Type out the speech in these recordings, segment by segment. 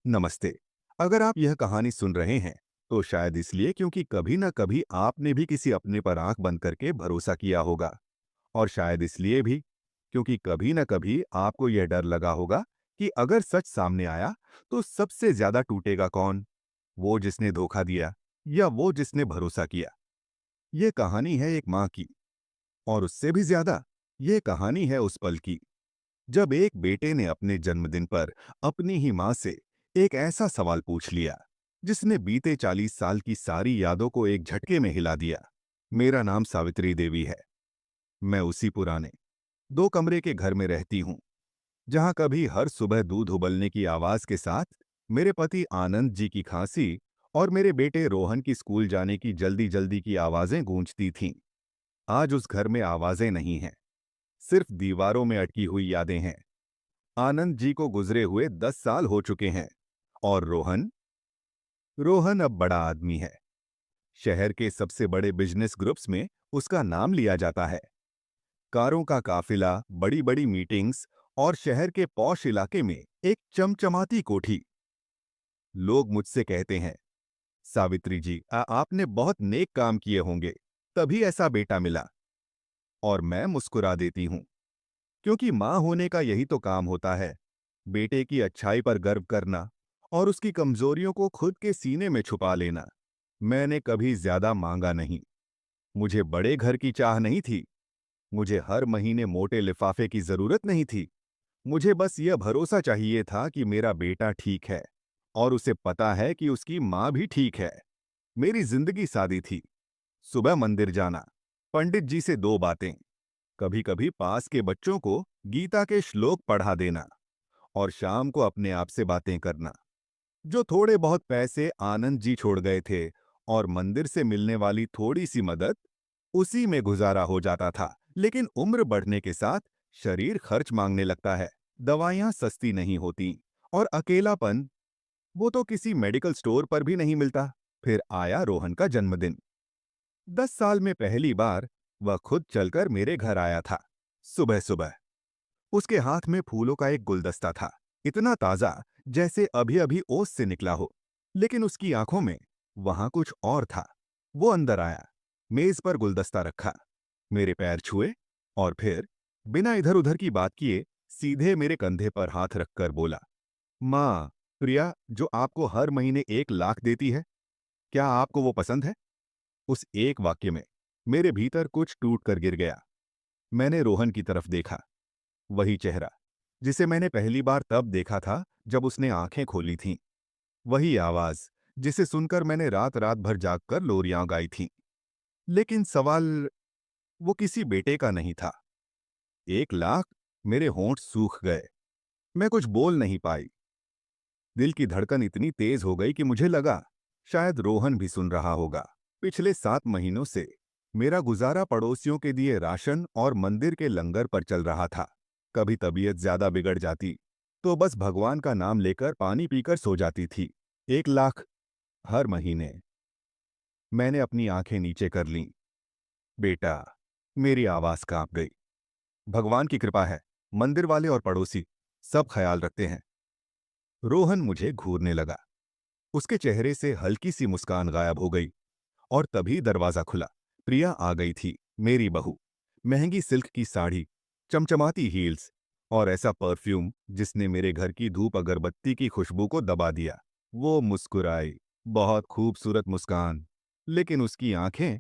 नमस्ते। अगर आप यह कहानी सुन रहे हैं तो शायद इसलिए क्योंकि कभी न कभी आपने भी किसी अपने पर आंख बंद करके भरोसा किया होगा। और शायद इसलिए भी क्योंकि कभी न कभी आपको यह डर लगा होगा कि अगर सच सामने आया तो सबसे ज्यादा टूटेगा कौन, वो जिसने धोखा दिया या वो जिसने भरोसा किया। ये कहानी है एक माँ की, और उससे भी ज्यादा ये कहानी है उस पल की जब एक बेटे ने अपने जन्मदिन पर अपनी ही मां से एक ऐसा सवाल पूछ लिया जिसने बीते 40 साल की सारी यादों को एक झटके में हिला दिया। मेरा नाम सावित्री देवी है। मैं उसी पुराने 2 कमरे के घर में रहती हूँ जहां कभी हर सुबह दूध उबलने की आवाज के साथ मेरे पति आनंद जी की खांसी और मेरे बेटे रोहन की स्कूल जाने की जल्दी जल्दी की आवाजें गूंजती थीं। आज उस घर में आवाजें नहीं हैं, सिर्फ दीवारों में अटकी हुई यादें हैं। आनंद जी को गुजरे हुए 10 साल हो चुके हैं। और रोहन रोहन अब बड़ा आदमी है। शहर के सबसे बड़े बिजनेस ग्रुप्स में उसका नाम लिया जाता है। कारों का काफिला, बड़ी बड़ी मीटिंग्स और शहर के पॉश इलाके में एक चमचमाती कोठी। लोग मुझसे कहते हैं, सावित्री जी, आपने बहुत नेक काम किए होंगे, तभी ऐसा बेटा मिला। और मैं मुस्कुरा देती हूं, क्योंकि मां होने का यही तो काम होता है, बेटे की अच्छाई पर गर्व करना और उसकी कमजोरियों को खुद के सीने में छुपा लेना। मैंने कभी ज्यादा मांगा नहीं। मुझे बड़े घर की चाह नहीं थी। मुझे हर महीने मोटे लिफाफे की जरूरत नहीं थी। मुझे बस यह भरोसा चाहिए था कि मेरा बेटा ठीक है और उसे पता है कि उसकी मां भी ठीक है। मेरी जिंदगी सादी थी। सुबह मंदिर जाना, पंडित जी से 2 बातें, कभी कभी पास के बच्चों को गीता के श्लोक पढ़ा देना और शाम को अपने आप से बातें करना। जो थोड़े बहुत पैसे आनंद जी छोड़ गए थे और मंदिर से मिलने वाली थोड़ी सी मदद, उसी में गुजारा हो जाता था। लेकिन उम्र बढ़ने के साथ शरीर खर्च मांगने लगता है। दवाइयां सस्ती नहीं होती और अकेलापन, वो तो किसी मेडिकल स्टोर पर भी नहीं मिलता। फिर आया रोहन का जन्मदिन। 10 साल में पहली बार वह खुद चलकर मेरे घर आया था। सुबह सुबह उसके हाथ में फूलों का एक गुलदस्ता था, इतना ताजा जैसे अभी अभी ओस से निकला हो। लेकिन उसकी आंखों में वहां कुछ और था। वो अंदर आया, मेज पर गुलदस्ता रखा, मेरे पैर छुए और फिर बिना इधर उधर की बात किए सीधे मेरे कंधे पर हाथ रखकर बोला, माँ, प्रिया जो आपको हर महीने 1 लाख देती है, क्या आपको वो पसंद है? उस एक वाक्य में मेरे भीतर कुछ टूट कर गिर गया। मैंने रोहन की तरफ देखा, वही चेहरा जिसे मैंने पहली बार तब देखा था जब उसने आंखें खोली थीं। वही आवाज जिसे सुनकर मैंने रात रात भर जागकर लोरियां गाई थीं। लेकिन सवाल वो किसी बेटे का नहीं था। 1 लाख। मेरे होंठ सूख गए। मैं कुछ बोल नहीं पाई। दिल की धड़कन इतनी तेज हो गई कि मुझे लगा शायद रोहन भी सुन रहा होगा। पिछले 7 महीनों से मेरा गुजारा पड़ोसियों के दिए राशन और मंदिर के लंगर पर चल रहा था। कभी तबीयत ज्यादा बिगड़ जाती तो बस भगवान का नाम लेकर पानी पीकर सो जाती थी। 1 लाख हर महीने। मैंने अपनी आंखें नीचे कर लीं। बेटा, मेरी आवाज कांप गई। भगवान की कृपा है, मंदिर वाले और पड़ोसी सब ख्याल रखते हैं। रोहन मुझे घूरने लगा। उसके चेहरे से हल्की सी मुस्कान गायब हो गई और तभी दरवाजा खुला। प्रिया आ गई थी, मेरी बहू। महंगी सिल्क की साड़ी, चमचमाती हील्स और ऐसा परफ्यूम जिसने मेरे घर की धूप अगरबत्ती की खुशबू को दबा दिया। वो मुस्कुराई, बहुत खूबसूरत मुस्कान। लेकिन उसकी आंखें,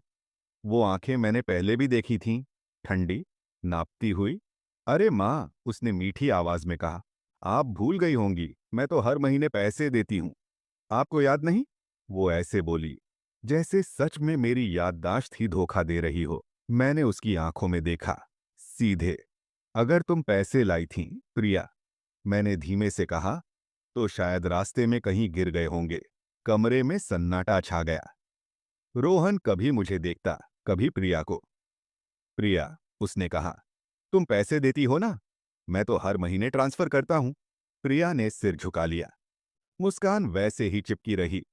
वो आंखें मैंने पहले भी देखी थीं, ठंडी, नापती हुई। अरे माँ, उसने मीठी आवाज में कहा, आप भूल गई होंगी, मैं तो हर महीने पैसे देती हूँ, आपको याद नहीं? वो ऐसे बोली जैसे सच में मेरी याददाश्त ही धोखा दे रही हो। मैंने उसकी आंखों में देखा, सीधे। अगर तुम पैसे लाई थीं, प्रिया, मैंने धीमे से कहा, तो शायद रास्ते में कहीं गिर गए होंगे। कमरे में सन्नाटा छा गया। रोहन कभी मुझे देखता, कभी प्रिया को। प्रिया, उसने कहा, तुम पैसे देती हो ना? मैं तो हर महीने ट्रांसफर करता हूं। प्रिया ने सिर झुका लिया। मुस्कान वैसे ही चिपकी रही।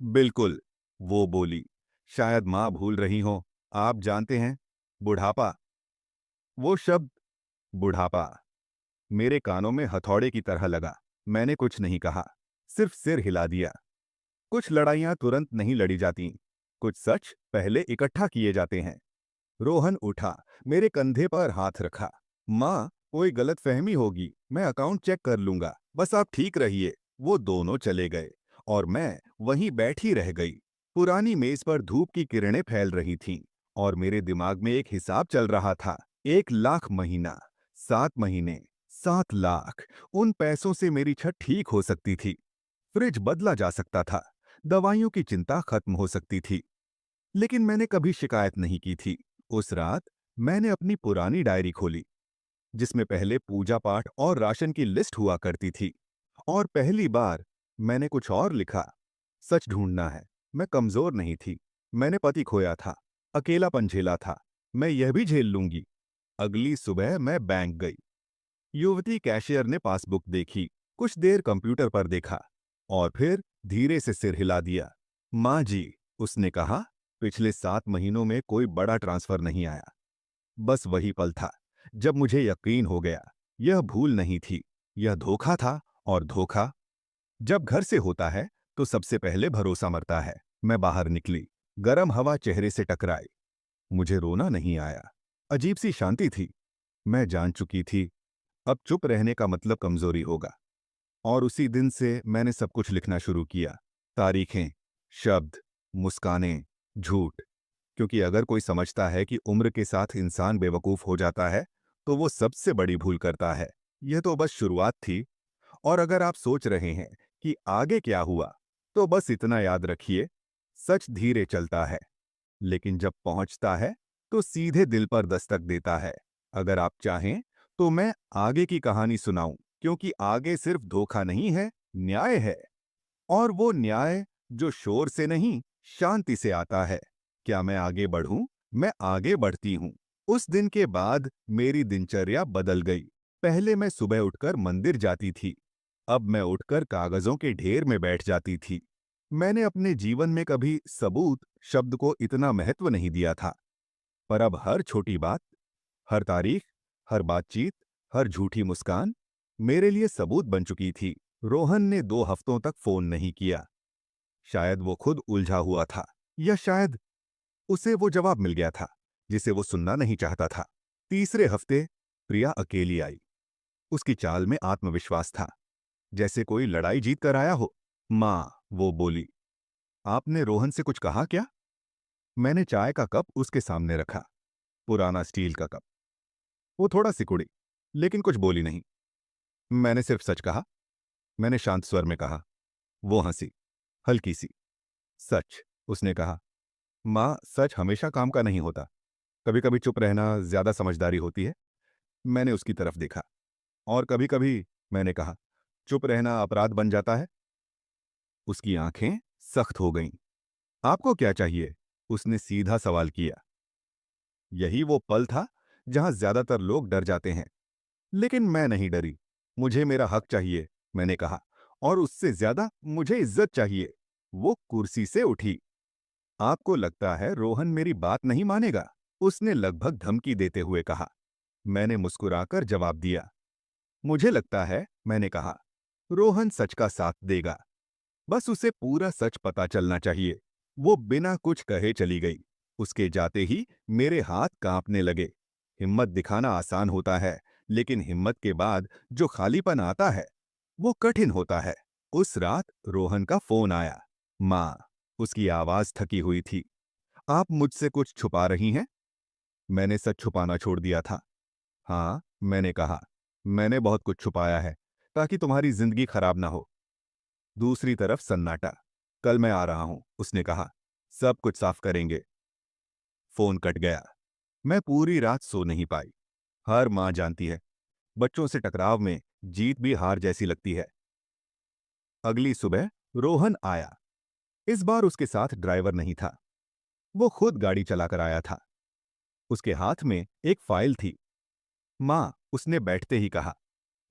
बिल्कुल, वो बोली, शायद मां भूल रही हो। आप जानते हैं, बुढ़ापा। वो शब्द, बुढ़ापा, मेरे कानों में हथौड़े की तरह लगा। मैंने कुछ नहीं कहा, सिर्फ सिर हिला दिया। कुछ लड़ाइयां तुरंत नहीं लड़ी जाती, कुछ सच पहले इकट्ठा किए जाते हैं। रोहन उठा, मेरे कंधे पर हाथ रखा। माँ, कोई गलतफहमी होगी, मैं अकाउंट चेक कर लूंगा, बस आप ठीक रहिए। वो दोनों चले गए और मैं वहीं बैठी रह गई। पुरानी मेज पर धूप की किरणें फैल रही थीं और मेरे दिमाग में एक हिसाब चल रहा था। 1 लाख महीना, 7 महीने, 7 लाख। उन पैसों से मेरी छत ठीक हो सकती थी, फ्रिज बदला जा सकता था, दवाइयों की चिंता खत्म हो सकती थी। लेकिन मैंने कभी शिकायत नहीं की थी। उस रात मैंने अपनी पुरानी डायरी खोली, जिसमें पहले पूजा पाठ और राशन की लिस्ट हुआ करती थी। और पहली बार मैंने कुछ और लिखा। सच ढूंढना है। मैं कमजोर नहीं थी। मैंने पति खोया था, अकेलापन झेला था। मैं यह भी झेल लूंगी। अगली सुबह मैं बैंक गई। युवती कैशियर ने पासबुक देखी, कुछ देर कंप्यूटर पर देखा और फिर धीरे से सिर हिला दिया। माँ जी, उसने कहा, पिछले 7 महीनों में कोई बड़ा ट्रांसफर नहीं आया। बस वही पल था जब मुझे यकीन हो गया, यह भूल नहीं थी, यह धोखा था। और धोखा जब घर से होता है तो सबसे पहले भरोसा मरता है। मैं बाहर निकली, गर्म हवा चेहरे से टकराई। मुझे रोना नहीं आया, अजीब सी शांति थी। मैं जान चुकी थी, अब चुप रहने का मतलब कमजोरी होगा। और उसी दिन से मैंने सब कुछ लिखना शुरू किया। तारीखें, शब्द, मुस्कानें, झूठ। क्योंकि अगर कोई समझता है कि उम्र के साथ इंसान बेवकूफ हो जाता है, तो वो सबसे बड़ी भूल करता है। यह तो बस शुरुआत थी। और अगर आप सोच रहे हैं कि आगे क्या हुआ, तो बस इतना याद रखिए, सच धीरे चलता है, लेकिन जब पहुंचता है तो सीधे दिल पर दस्तक देता है। अगर आप चाहें तो मैं आगे की कहानी सुनाऊं, क्योंकि आगे सिर्फ धोखा नहीं है, न्याय है। और वो न्याय जो शोर से नहीं, शांति से आता है। क्या मैं आगे बढ़ूं? मैं आगे बढ़ती हूं। उस दिन के बाद मेरी दिनचर्या बदल गई। पहले मैं सुबह उठकर मंदिर जाती थी, अब मैं उठकर कागजों के ढेर में बैठ जाती थी। मैंने अपने जीवन में कभी सबूत शब्द को इतना महत्व नहीं दिया था, पर अब हर छोटी बात, हर तारीख, हर बातचीत, हर झूठी मुस्कान मेरे लिए सबूत बन चुकी थी। रोहन ने 2 हफ्तों तक फोन नहीं किया। शायद वो खुद उलझा हुआ था, या शायद उसे वो जवाब मिल गया था जिसे वो सुनना नहीं चाहता था। तीसरे हफ्ते प्रिया अकेली आई। उसकी चाल में आत्मविश्वास था, जैसे कोई लड़ाई जीत कर आया हो। माँ, वो बोली, आपने रोहन से कुछ कहा क्या? मैंने चाय का कप उसके सामने रखा, पुराना स्टील का कप। वो थोड़ा सिकुड़ी, लेकिन कुछ बोली नहीं। मैंने सिर्फ सच कहा, मैंने शांत स्वर में कहा। वो हंसी, हल्की सी। सच, उसने कहा। माँ, सच हमेशा काम का नहीं होता, कभी कभी चुप रहना ज्यादा समझदारी होती है। मैंने उसकी तरफ देखा। और कभी कभी, मैंने कहा, चुप रहना अपराध बन जाता है। उसकी आंखें सख्त हो गईं। आपको क्या चाहिए? उसने सीधा सवाल किया। यही वो पल था जहां ज्यादातर लोग डर जाते हैं, लेकिन मैं नहीं डरी। मुझे मेरा हक चाहिए, मैंने कहा, और उससे ज्यादा मुझे इज्जत चाहिए। वो कुर्सी से उठी। आपको लगता है रोहन मेरी बात नहीं मानेगा? उसने लगभग धमकी देते हुए कहा। मैंने मुस्कुराकर जवाब दिया, मुझे लगता है, मैंने कहा, रोहन सच का साथ देगा। बस उसे पूरा सच पता चलना चाहिए। वो बिना कुछ कहे चली गई। उसके जाते ही मेरे हाथ कांपने लगे। हिम्मत दिखाना आसान होता है, लेकिन हिम्मत के बाद जो खालीपन आता है, वो कठिन होता है। उस रात रोहन का फोन आया। माँ, उसकी आवाज थकी हुई थी। आप मुझसे कुछ छुपा रही हैं? मैंने सच छुपाना छोड़ दिया था। हाँ, मैंने कहा, मैंने बहुत कुछ छुपाया है, ताकि तुम्हारी जिंदगी खराब ना हो। दूसरी तरफ सन्नाटा। कल मैं आ रहा हूं, उसने कहा, सब कुछ साफ करेंगे। फोन कट गया। मैं पूरी रात सो नहीं पाई। हर मां जानती है, बच्चों से टकराव में जीत भी हार जैसी लगती है। अगली सुबह रोहन आया। इस बार उसके साथ ड्राइवर नहीं था, वो खुद गाड़ी चलाकर आया था। उसके हाथ में एक फाइल थी। मां, उसने बैठते ही कहा,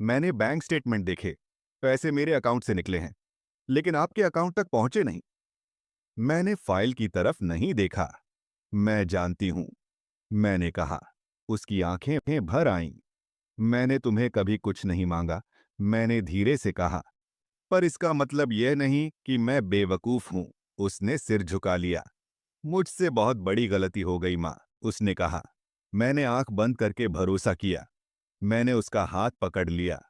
मैंने बैंक स्टेटमेंट देखे, पैसे मेरे अकाउंट से निकले हैं, लेकिन आपके अकाउंट तक पहुंचे नहीं। मैंने फाइल की तरफ नहीं देखा। मैं जानती हूं, मैंने कहा। उसकी आंखें भर आईं। मैंने तुम्हें कभी कुछ नहीं मांगा, मैंने धीरे से कहा, पर इसका मतलब यह नहीं कि मैं बेवकूफ हूं। उसने सिर झुका लिया। मुझसे बहुत बड़ी गलती हो गई माँ, उसने कहा। मैंने आंख बंद करके भरोसा किया। मैंने उसका हाथ पकड़ लिया।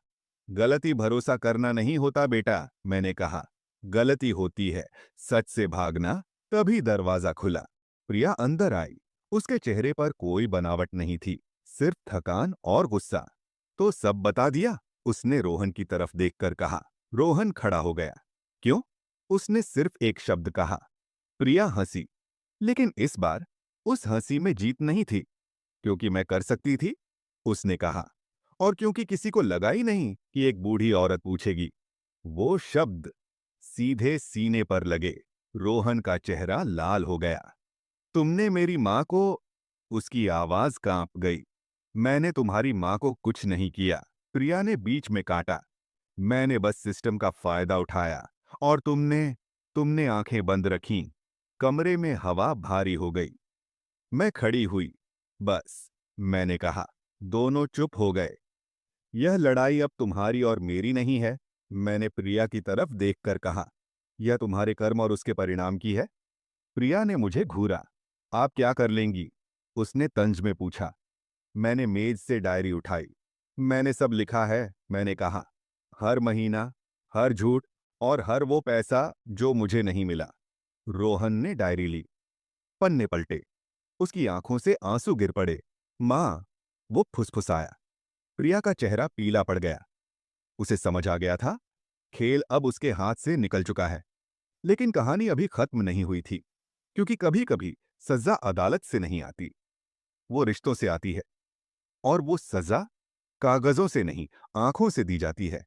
गलती भरोसा करना नहीं होता बेटा, मैंने कहा। गलती होती है सच से भागना। तभी दरवाजा खुला। प्रिया अंदर आई। उसके चेहरे पर कोई बनावट नहीं थी, सिर्फ थकान और गुस्सा। तो सब बता दिया, उसने रोहन की तरफ देखकर कहा। रोहन खड़ा हो गया। क्यों? उसने सिर्फ एक शब्द कहा। प्रिया हंसी। लेकिन इस बार उस हंसी में जीत नहीं थी। क्योंकि मैं कर सकती थी, उसने कहा। और क्योंकि किसी को लगा ही नहीं कि एक बूढ़ी औरत पूछेगी। वो शब्द सीधे सीने पर लगे। रोहन का चेहरा लाल हो गया। तुमने मेरी मां को। उसकी आवाज कांप गई। मैंने तुम्हारी मां को कुछ नहीं किया, प्रिया ने बीच में काटा। मैंने बस सिस्टम का फायदा उठाया। और तुमने तुमने आंखें बंद रखीं। कमरे में हवा भारी हो गई। मैं खड़ी हुई। बस, मैंने कहा। दोनों चुप हो गए। यह लड़ाई अब तुम्हारी और मेरी नहीं है, मैंने प्रिया की तरफ देखकर कहा। यह तुम्हारे कर्म और उसके परिणाम की है। प्रिया ने मुझे घूरा। आप क्या कर लेंगी? उसने तंज में पूछा। मैंने मेज से डायरी उठाई। मैंने सब लिखा है, मैंने कहा। हर महीना, हर झूठ, और हर वो पैसा जो मुझे नहीं मिला। रोहन ने डायरी ली। पन्ने पलटे। उसकी आंखों से आंसू गिर पड़े। मां, वो फुसफुसाया। प्रिया का चेहरा पीला पड़ गया। उसे समझ आ गया था, खेल अब उसके हाथ से निकल चुका है। लेकिन कहानी अभी खत्म नहीं हुई थी। क्योंकि कभी कभी सजा अदालत से नहीं आती, वो रिश्तों से आती है। और वो सजा कागजों से नहीं, आंखों से दी जाती है।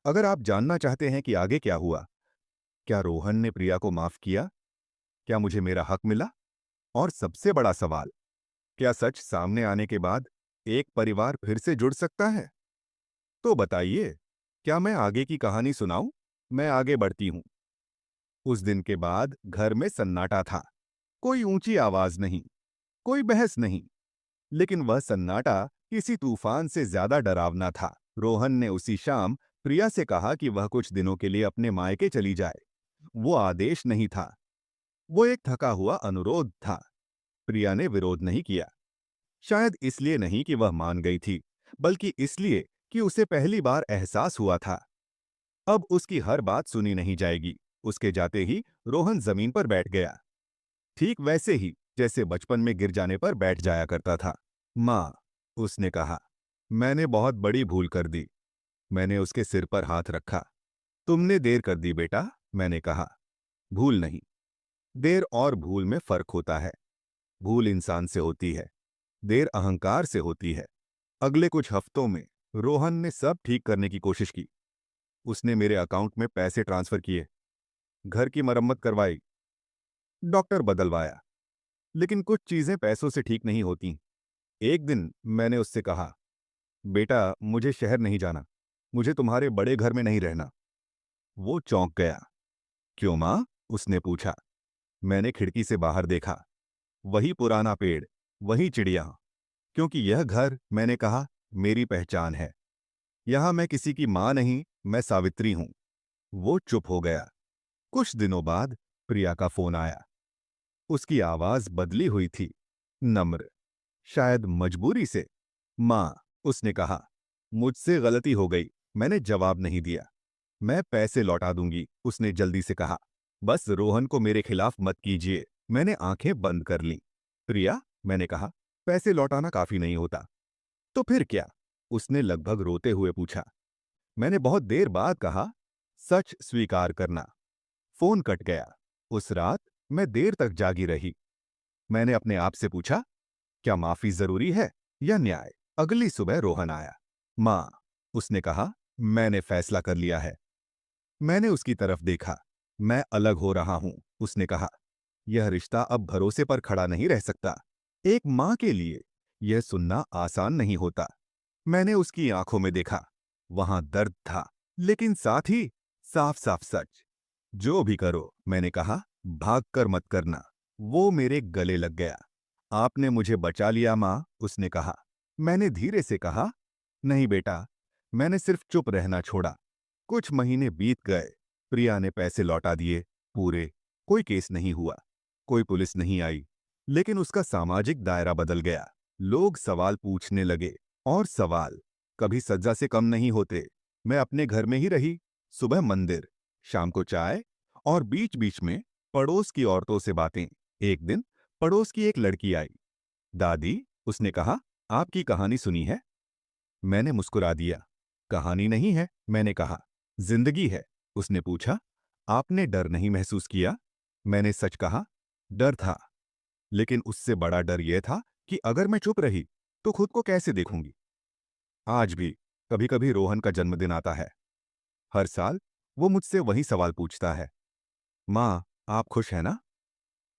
अगर आप जानना चाहते हैं कि आगे क्या हुआ, क्या रोहन ने प्रिया को माफ किया, क्या मुझे मेरा हक मिला, और सबसे बड़ा सवाल, क्या सच सामने आने के बाद एक परिवार फिर से जुड़ सकता है? तो बताइए, क्या मैं आगे की कहानी सुनाऊं? मैं आगे बढ़ती हूं। उस दिन के बाद घर में सन्नाटा था। कोई ऊंची आवाज नहीं, कोई बहस नहीं। लेकिन वह सन्नाटा किसी तूफान से ज्यादा डरावना था। रोहन ने उसी शाम प्रिया से कहा कि वह कुछ दिनों के लिए अपने मायके चली जाए। वो आदेश नहीं था, वो एक थका हुआ अनुरोध था। प्रिया ने विरोध नहीं किया। शायद इसलिए नहीं कि वह मान गई थी, बल्कि इसलिए कि उसे पहली बार एहसास हुआ था, अब उसकी हर बात सुनी नहीं जाएगी। उसके जाते ही रोहन जमीन पर बैठ गया, ठीक वैसे ही जैसे बचपन में गिर जाने पर बैठ जाया करता था। माँ, उसने कहा, मैंने बहुत बड़ी भूल कर दी। मैंने उसके सिर पर हाथ रखा। तुमने देर कर दी बेटा, मैंने कहा। भूल नहीं, देर और भूल में फर्क होता है। भूल इंसान से होती है, देर अहंकार से होती है। अगले कुछ हफ्तों में रोहन ने सब ठीक करने की कोशिश की। उसने मेरे अकाउंट में पैसे ट्रांसफर किए, घर की मरम्मत करवाई, डॉक्टर बदलवाया। लेकिन कुछ चीजें पैसों से ठीक नहीं होती। एक दिन मैंने उससे कहा, बेटा मुझे शहर नहीं जाना, मुझे तुम्हारे बड़े घर में नहीं रहना। वो चौंक गया। क्यों माँ? उसने पूछा। मैंने खिड़की से बाहर देखा। वही पुराना पेड़, वही चिड़िया। क्योंकि यह घर, मैंने कहा, मेरी पहचान है। यहां मैं किसी की मां नहीं, मैं सावित्री हूं। वो चुप हो गया। कुछ दिनों बाद प्रिया का फोन आया। उसकी आवाज बदली हुई थी, नम्र, शायद मजबूरी से। मां, उसने कहा, मुझसे गलती हो गई। मैंने जवाब नहीं दिया। मैं पैसे लौटा दूंगी, उसने जल्दी से कहा। बस रोहन को मेरे खिलाफ मत कीजिए। मैंने आंखें बंद कर लीं। प्रिया, मैंने कहा, पैसे लौटाना काफी नहीं होता। तो फिर क्या? उसने लगभग रोते हुए पूछा। मैंने बहुत देर बाद कहा, सच स्वीकार करना। फोन कट गया। उस रात मैं देर तक जागी रही। मैंने अपने आप से पूछा, क्या माफी जरूरी है या न्याय? अगली सुबह रोहन आया। मां, उसने कहा, मैंने फैसला कर लिया है। मैंने उसकी तरफ देखा। मैं अलग हो रहा हूं, उसने कहा। यह रिश्ता अब भरोसे पर खड़ा नहीं रह सकता। एक मां के लिए यह सुनना आसान नहीं होता। मैंने उसकी आंखों में देखा। वहां दर्द था, लेकिन साथ ही साफ साफ सच। जो भी करो, मैंने कहा, भागकर मत करना। वो मेरे गले लग गया। आपने मुझे बचा लिया मां, उसने कहा। मैंने धीरे से कहा, नहीं बेटा, मैंने सिर्फ चुप रहना छोड़ा। कुछ महीने बीत गए। प्रिया ने पैसे लौटा दिए पूरे। कोई केस नहीं हुआ, कोई पुलिस नहीं आई, लेकिन उसका सामाजिक दायरा बदल गया। लोग सवाल पूछने लगे, और सवाल कभी सज्जा से कम नहीं होते। मैं अपने घर में ही रही, सुबह मंदिर, शाम को चाय, और बीच बीच में पड़ोस की औरतों से बातें। एक दिन पड़ोस की एक लड़की आई। दादी, उसने कहा, आपकी कहानी सुनी है? मैंने मुस्कुरा दिया। कहानी नहीं है, मैंने कहा, जिंदगी है। उसने पूछा, आपने डर नहीं महसूस किया? मैंने सच कहा, डर था, लेकिन उससे बड़ा डर यह था कि अगर मैं चुप रही तो खुद को कैसे देखूंगी। आज भी कभी कभी रोहन का जन्मदिन आता है। हर साल वो मुझसे वही सवाल पूछता है, माँ, आप खुश हैं ना?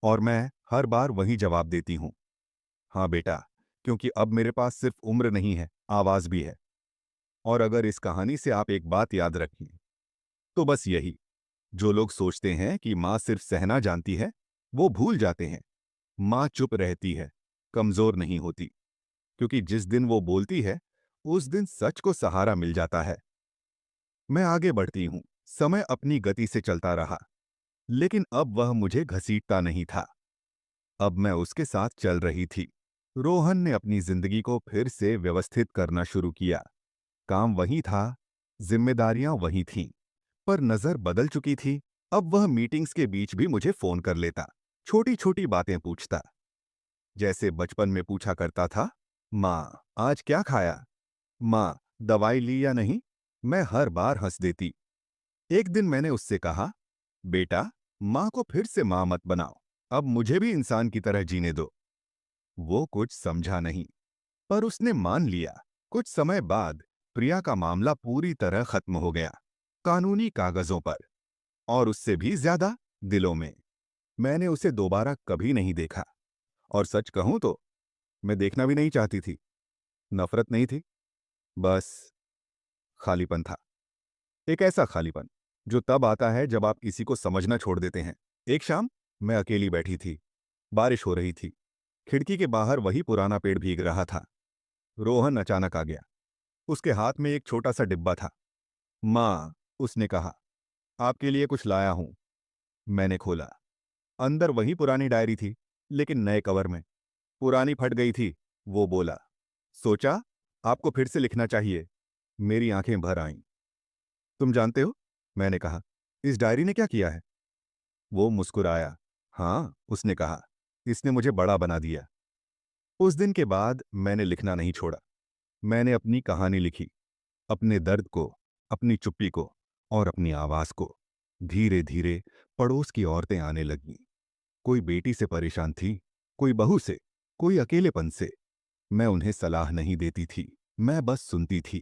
और मैं हर बार वही जवाब देती हूँ, हाँ बेटा, क्योंकि अब मेरे पास सिर्फ उम्र नहीं है, आवाज भी है। और अगर इस कहानी से आप एक बात याद रखें, तो बस यही, जो लोग सोचते हैं कि माँ सिर्फ सहना जानती है, वो भूल जाते हैं। माँ चुप रहती है, कमजोर नहीं होती, क्योंकि जिस दिन वो बोलती है, उस दिन सच को सहारा मिल जाता है। मैं आगे बढ़ती हूँ। समय अपनी गति से चलता रहा, लेकिन अब वह मुझे घसीटता नहीं था। अब मैं उसके साथ चल रही थी। रोहन ने अपनी जिंदगी को फिर से व्यवस्थित करना शुरू किया। काम वही था, जिम्मेदारियां वही थीं, पर नजर बदल चुकी थी। अब वह मीटिंग्स के बीच भी मुझे फोन कर लेता, छोटी छोटी बातें पूछता, जैसे बचपन में पूछा करता था, माँ, आज क्या खाया? माँ, दवाई ली या नहीं? मैं हर बार हंस देती। एक दिन मैंने उससे कहा, बेटा, माँ को फिर से माँ मत बनाओ, अब मुझे भी इंसान की तरह जीने दो। वो कुछ समझा नहीं, पर उसने मान लिया। कुछ समय बाद प्रिया का मामला पूरी तरह खत्म हो गया, कानूनी कागजों पर, और उससे भी ज्यादा दिलों में। मैंने उसे दोबारा कभी नहीं देखा, और सच कहूं तो मैं देखना भी नहीं चाहती थी। नफरत नहीं थी, बस खालीपन था। एक ऐसा खालीपन जो तब आता है जब आप किसी को समझना छोड़ देते हैं। एक शाम मैं अकेली बैठी थी, बारिश हो रही थी, खिड़की के बाहर वही पुराना पेड़ भीग रहा था। रोहन अचानक आ गया। उसके हाथ में एक छोटा सा डिब्बा था। माँ, उसने कहा, आपके लिए कुछ लाया हूं। मैंने खोला। अंदर वही पुरानी डायरी थी, लेकिन नए कवर में। पुरानी फट गई थी। वो बोला, सोचा आपको फिर से लिखना चाहिए। मेरी आंखें भर आईं। तुम जानते हो, मैंने कहा, इस डायरी ने क्या किया है? वो मुस्कुराया। हाँ, उसने कहा, इसने मुझे बड़ा बना दिया। उस दिन के बाद मैंने लिखना नहीं छोड़ा। मैंने अपनी कहानी लिखी, अपने दर्द को, अपनी चुप्पी को, और अपनी आवाज को। धीरे धीरे पड़ोस की औरतें आने लगीं। कोई बेटी से परेशान थी, कोई बहू से, कोई अकेलेपन से। मैं उन्हें सलाह नहीं देती थी, मैं बस सुनती थी,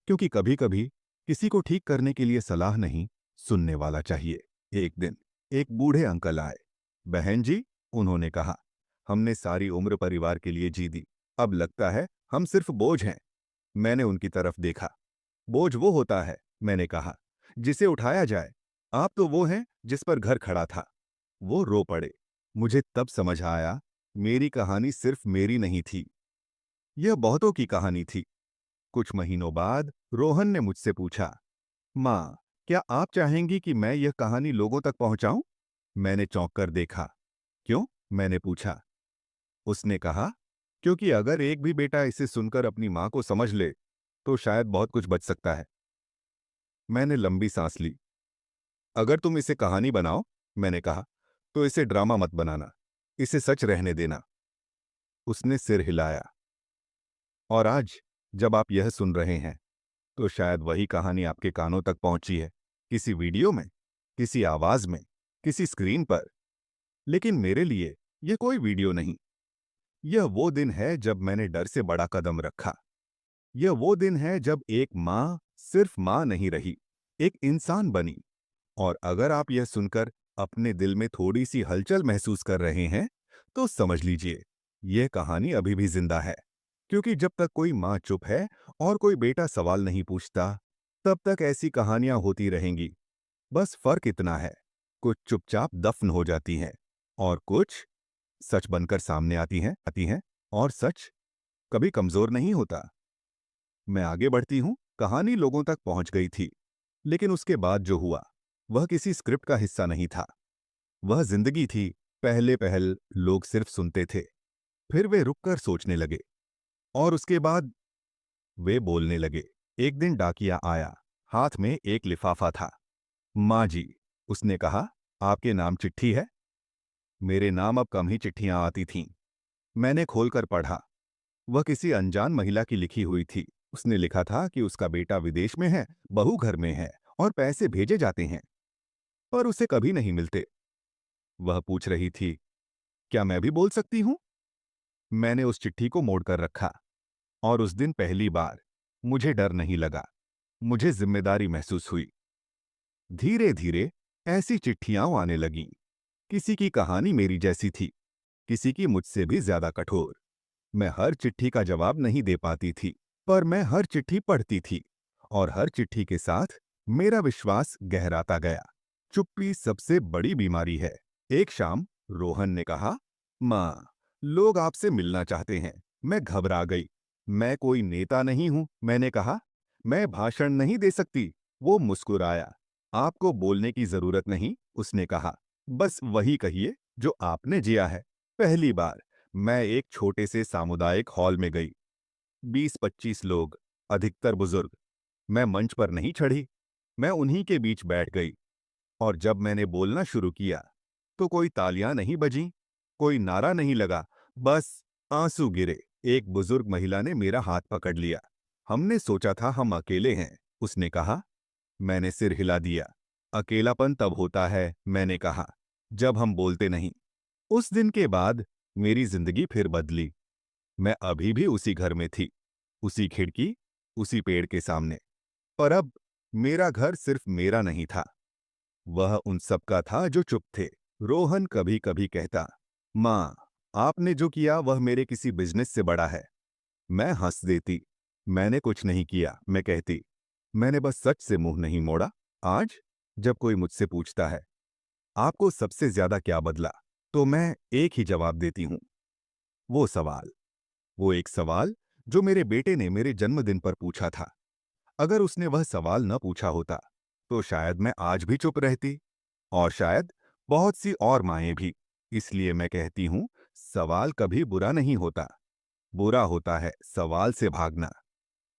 क्योंकि कभी कभी किसी को ठीक करने के लिए सलाह नहीं, सुनने वाला चाहिए। एक दिन एक बूढ़े अंकल आए। बहन जी, उन्होंने कहा, हमने सारी उम्र परिवार के लिए जी दी, अब लगता है हम सिर्फ बोझ हैं। मैंने उनकी तरफ देखा। बोझ वो होता है, मैंने कहा, जिसे उठाया जाए। आप तो वो हैं जिस पर घर खड़ा था। वो रो पड़े। मुझे तब समझ आया, मेरी कहानी सिर्फ मेरी नहीं थी, यह बहुतों की कहानी थी। कुछ महीनों बाद रोहन ने मुझसे पूछा, माँ, क्या आप चाहेंगी कि मैं यह कहानी लोगों तक पहुंचाऊं? मैंने चौंक कर देखा। क्यों? मैंने पूछा। उसने कहा, क्योंकि अगर एक भी बेटा इसे सुनकर अपनी माँ को समझ ले, तो शायद बहुत कुछ बच सकता है। मैंने लंबी सांस ली। अगर तुम इसे कहानी बनाओ, मैंने कहा, तो इसे ड्रामा मत बनाना, इसे सच रहने देना। उसने सिर हिलाया। और आज जब आप यह सुन रहे हैं, तो शायद वही कहानी आपके कानों तक पहुंची है, किसी वीडियो में, किसी आवाज में, किसी स्क्रीन पर। लेकिन मेरे लिए यह कोई वीडियो नहीं। यह वो दिन है जब मैंने डर से बड़ा कदम रखा। यह वो दिन है जब एक माँ सिर्फ माँ नहीं रही, एक इंसान बनी। और अगर आप यह सुनकर अपने दिल में थोड़ी सी हलचल महसूस कर रहे हैं, तो समझ लीजिए, यह कहानी अभी भी जिंदा है। क्योंकि जब तक कोई माँ चुप है और कोई बेटा सवाल नहीं पूछता, तब तक ऐसी कहानियां होती रहेंगी। बस फर्क इतना है, कुछ चुपचाप दफन हो जाती हैं, और कुछ सच बनकर सामने आती हैं, और सच कभी कमजोर नहीं होता। मैं आगे बढ़ती हूं। कहानी लोगों तक पहुंच गई थी, लेकिन उसके बाद जो हुआ, वह किसी स्क्रिप्ट का हिस्सा नहीं था। वह जिंदगी थी। पहले पहल लोग सिर्फ सुनते थे, फिर वे रुककर सोचने लगे, और उसके बाद वे बोलने लगे। एक दिन डाकिया आया। हाथ में एक लिफाफा था। माँ जी, उसने कहा, आपके नाम चिट्ठी है। मेरे नाम अब कम ही चिट्ठियां आती थीं। मैंने खोलकर पढ़ा। वह किसी अनजान महिला की लिखी हुई थी। उसने लिखा था कि उसका बेटा विदेश में है, बहू घर में है, और पैसे भेजे जाते हैं, पर उसे कभी नहीं मिलते। वह पूछ रही थी, क्या मैं भी बोल सकती हूं? मैंने उस चिट्ठी को मोड़कर रखा, और उस दिन पहली बार मुझे डर नहीं लगा, मुझे जिम्मेदारी महसूस हुई। धीरे धीरे ऐसी चिट्ठियां आने लगीं। किसी की कहानी मेरी जैसी थी, किसी की मुझसे भी ज्यादा कठोर। मैं हर चिट्ठी का जवाब नहीं दे पाती थी, पर मैं हर चिट्ठी पढ़ती थी, और हर चिट्ठी के साथ मेरा विश्वास गहराता गया। चुप्पी सबसे बड़ी बीमारी है। एक शाम रोहन ने कहा, माँ, लोग आपसे मिलना चाहते हैं। मैं घबरा गई। मैं कोई नेता नहीं हूं, मैंने कहा। मैं भाषण नहीं दे सकती। वो मुस्कुराया। आपको बोलने की जरूरत नहीं, उसने कहा। बस वही कहिए जो आपने जिया है। पहली बार मैं एक छोटे से सामुदायिक हॉल में गई। 20-25 लोग, अधिकतर बुजुर्ग। मैं मंच पर नहीं चढ़ी, मैं उन्हीं के बीच बैठ गई। और जब मैंने बोलना शुरू किया, तो कोई तालियां नहीं बजीं, कोई नारा नहीं लगा, बस आंसू गिरे। एक बुजुर्ग महिला ने मेरा हाथ पकड़ लिया। हमने सोचा था हम अकेले हैं, उसने कहा। मैंने सिर हिला दिया। अकेलापन तब होता है, मैंने कहा, जब हम बोलते नहीं। उस दिन के बाद मेरी जिंदगी फिर बदली। मैं अभी भी उसी घर में थी, उसी खिड़की, उसी पेड़ के सामने। पर अब मेरा घर सिर्फ मेरा नहीं था, वह उन सबका था जो चुप थे। रोहन कभी कभी कहता, माँ, आपने जो किया वह मेरे किसी बिजनेस से बड़ा है। मैं हंस देती। मैंने कुछ नहीं किया, मैं कहती। मैंने बस सच से मुंह नहीं मोड़ा। आज जब कोई मुझसे पूछता है, आपको सबसे ज्यादा क्या बदला, तो मैं एक ही जवाब देती हूं। वो सवाल, वो एक सवाल जो मेरे बेटे ने मेरे जन्मदिन पर पूछा था। अगर उसने वह सवाल न पूछा होता, तो शायद मैं आज भी चुप रहती, और शायद बहुत सी और माएं भी। इसलिए मैं कहती हूं, सवाल कभी बुरा नहीं होता। बुरा होता है सवाल से भागना।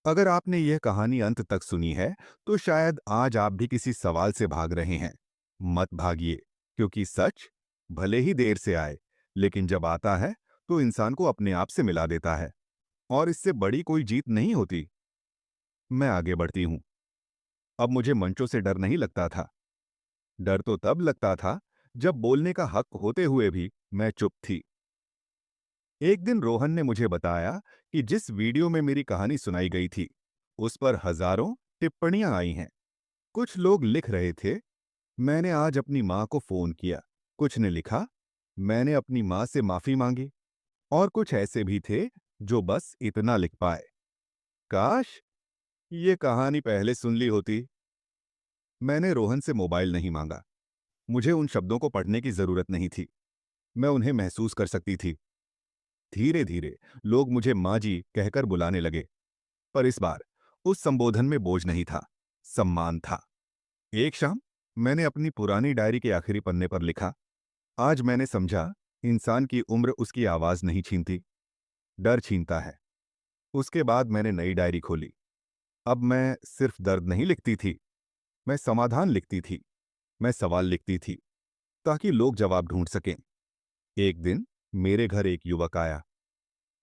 अगर आपने यह कहानी अंत तक सुनी है, तो शायद आज आप भी किसी सवाल से भाग रहे हैं। मत भागिए, क्योंकि सच भले ही देर से आए, लेकिन जब आता है तो इंसान को अपने आप से मिला देता है, और इससे बड़ी कोई जीत नहीं होती। मैं आगे बढ़ती हूं। अब मुझे मंचों से डर नहीं लगता था। डर तो तब लगता था जब बोलने का हक होते हुए भी मैं चुप थी। एक दिन रोहन ने मुझे बताया कि जिस वीडियो में मेरी कहानी सुनाई गई थी, उस पर हजारों टिप्पणियां आई हैं। कुछ लोग लिख रहे थे, मैंने आज अपनी मां को फोन किया। कुछ ने लिखा, मैंने अपनी मां से माफी मांगी। और कुछ ऐसे भी थे जो बस इतना लिख पाए, काश ये कहानी पहले सुन ली होती। मैंने रोहन से मोबाइल नहीं मांगा। मुझे उन शब्दों को पढ़ने की जरूरत नहीं थी, मैं उन्हें महसूस कर सकती थी। धीरे धीरे लोग मुझे माँ जी कहकर बुलाने लगे, पर इस बार उस संबोधन में बोझ नहीं था, सम्मान था। एक शाम मैंने अपनी पुरानी डायरी के आखिरी पन्ने पर लिखा, आज मैंने समझा, इंसान की उम्र उसकी आवाज नहीं छीनती, डर छीनता है। उसके बाद मैंने नई डायरी खोली। अब मैं सिर्फ दर्द नहीं लिखती थी, मैं समाधान लिखती थी, मैं सवाल लिखती थी, ताकि लोग जवाब ढूंढ सकें। एक दिन मेरे घर एक युवक आया।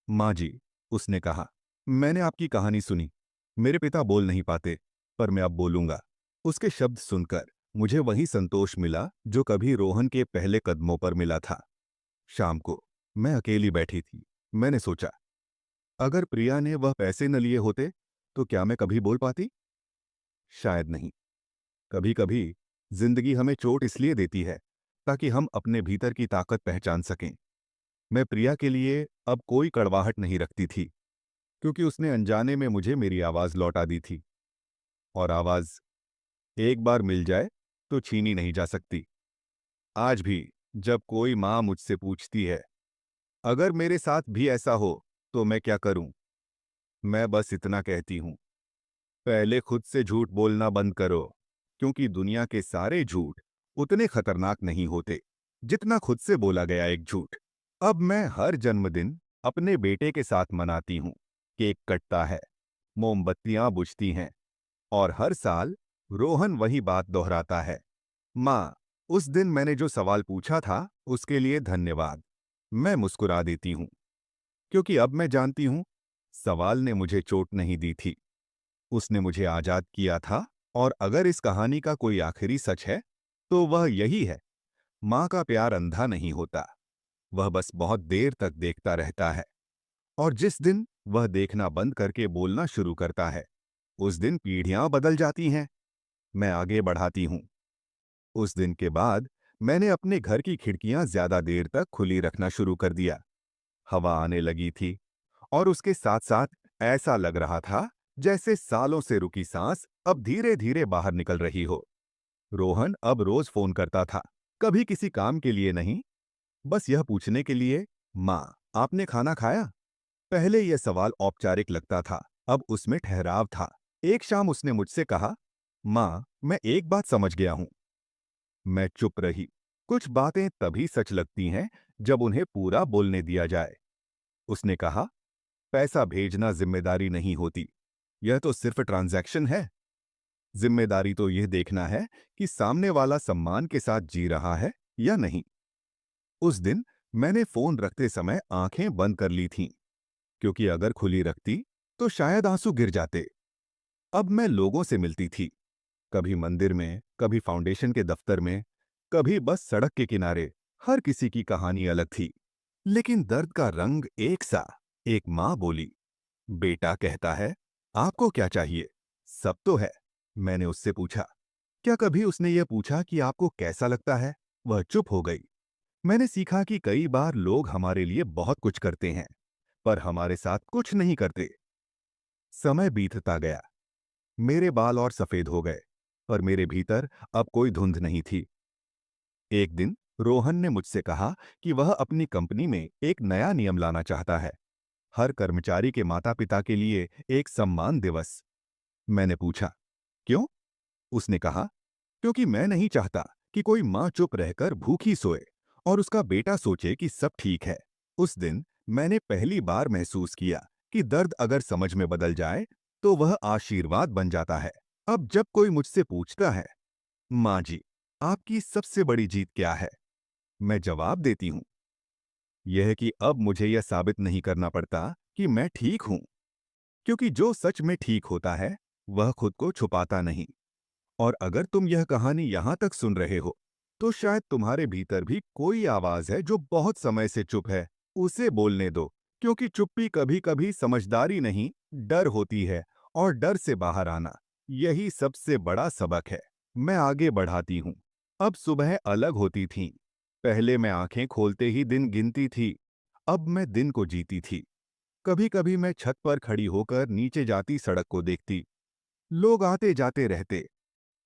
माँ जी, उसने कहा, मैंने आपकी कहानी सुनी। मेरे पिता बोल नहीं पाते, पर मैं अब बोलूंगा। उसके शब्द सुनकर मुझे वही संतोष मिला जो कभी रोहन के पहले कदमों पर मिला था। शाम को मैं अकेली बैठी थी। मैंने सोचा, अगर प्रिया ने वह पैसे न लिए होते, तो क्या मैं कभी बोल पाती? शायद नहीं। कभी कभी जिंदगी हमें चोट इसलिए देती है ताकि हम अपने भीतर की ताकत पहचान सकें। मैं प्रिया के लिए अब कोई कड़वाहट नहीं रखती थी, क्योंकि उसने अनजाने में मुझे मेरी आवाज लौटा दी थी। और आवाज एक बार मिल जाए तो छीनी नहीं जा सकती। आज भी जब कोई माँ मुझसे पूछती है, अगर मेरे साथ भी ऐसा हो तो मैं क्या करूं, मैं बस इतना कहती हूं, पहले खुद से झूठ बोलना बंद करो। क्योंकि दुनिया के सारे झूठ उतने खतरनाक नहीं होते जितना खुद से बोला गया एक झूठ। अब मैं हर जन्मदिन अपने बेटे के साथ मनाती हूँ। केक कटता है, मोमबत्तियां बुझती हैं, और हर साल रोहन वही बात दोहराता है, माँ, उस दिन मैंने जो सवाल पूछा था उसके लिए धन्यवाद। मैं मुस्कुरा देती हूँ, क्योंकि अब मैं जानती हूँ सवाल ने मुझे चोट नहीं दी थी, उसने मुझे आजाद किया था। और अगर इस कहानी का कोई आखिरी सच है तो वह यही है, माँ का प्यार अंधा नहीं होता, वह बस बहुत देर तक देखता रहता है। और जिस दिन वह देखना बंद करके बोलना शुरू करता है, उस दिन पीढ़ियां बदल जाती हैं। मैं आगे बढ़ाती हूँ। उस दिन के बाद मैंने अपने घर की खिड़कियां ज्यादा देर तक खुली रखना शुरू कर दिया। हवा आने लगी थी, और उसके साथ साथ ऐसा लग रहा था जैसे सालों से रुकी सांस अब धीरे धीरे बाहर निकल रही हो। रोहन अब रोज फोन करता था, कभी किसी काम के लिए नहीं, बस यह पूछने के लिए, माँ, आपने खाना खाया? पहले यह सवाल औपचारिक लगता था, अब उसमें ठहराव था। एक शाम उसने मुझसे कहा, माँ, मैं एक बात समझ गया हूं। मैं चुप रही। कुछ बातें तभी सच लगती हैं जब उन्हें पूरा बोलने दिया जाए। उसने कहा, पैसा भेजना जिम्मेदारी नहीं होती, यह तो सिर्फ ट्रांजैक्शन है। जिम्मेदारी तो यह देखना है कि सामने वाला सम्मान के साथ जी रहा है या नहीं। उस दिन मैंने फोन रखते समय आंखें बंद कर ली थीं, क्योंकि अगर खुली रखती तो शायद आंसू गिर जाते। अब मैं लोगों से मिलती थी, कभी मंदिर में, कभी फाउंडेशन के दफ्तर में, कभी बस सड़क के किनारे। हर किसी की कहानी अलग थी, लेकिन दर्द का रंग एक सा। एक माँ बोली, बेटा कहता है, आपको क्या चाहिए? सब तो है। मैंने उससे पूछा, क्या कभी उसने ये पूछा कि आपको कैसा लगता है? वह चुप हो गई। मैंने सीखा कि कई बार लोग हमारे लिए बहुत कुछ करते हैं, पर हमारे साथ कुछ नहीं करते। समय बीतता गया, मेरे बाल और सफेद हो गए, पर मेरे भीतर अब कोई धुंध नहीं थी। एक दिन रोहन ने मुझसे कहा कि वह अपनी कंपनी में एक नया नियम लाना चाहता है, हर कर्मचारी के माता पिता के लिए एक सम्मान दिवस। मैंने पूछा, क्यों? उसने कहा, क्योंकि मैं नहीं चाहता कि कोई माँ चुप रहकर भूखी सोए और उसका बेटा सोचे कि सब ठीक है। उस दिन मैंने पहली बार महसूस किया कि दर्द अगर समझ में बदल जाए तो वह आशीर्वाद बन जाता है। अब जब कोई मुझसे पूछता है, माँ जी, आपकी सबसे बड़ी जीत क्या है? मैं जवाब देती हूँ, यह कि अब मुझे यह साबित नहीं करना पड़ता कि मैं ठीक हूँ, क्योंकि जो सच में ठीक होता है वह खुद को छुपाता नहीं। और अगर तुम यह कहानी यहां तक सुन रहे हो, तो शायद तुम्हारे भीतर भी कोई आवाज है जो बहुत समय से चुप है। उसे बोलने दो, क्योंकि चुप्पी कभी कभी समझदारी नहीं, डर होती है, और डर से बाहर आना, यही सबसे बड़ा सबक है। मैं आगे बढ़ाती हूँ। अब सुबह अलग होती थीं। पहले मैं आंखें खोलते ही दिन गिनती थी, अब मैं दिन को जीती थी। कभी कभी मैं छत पर खड़ी होकर नीचे जाती सड़क को देखती। लोग आते जाते रहते,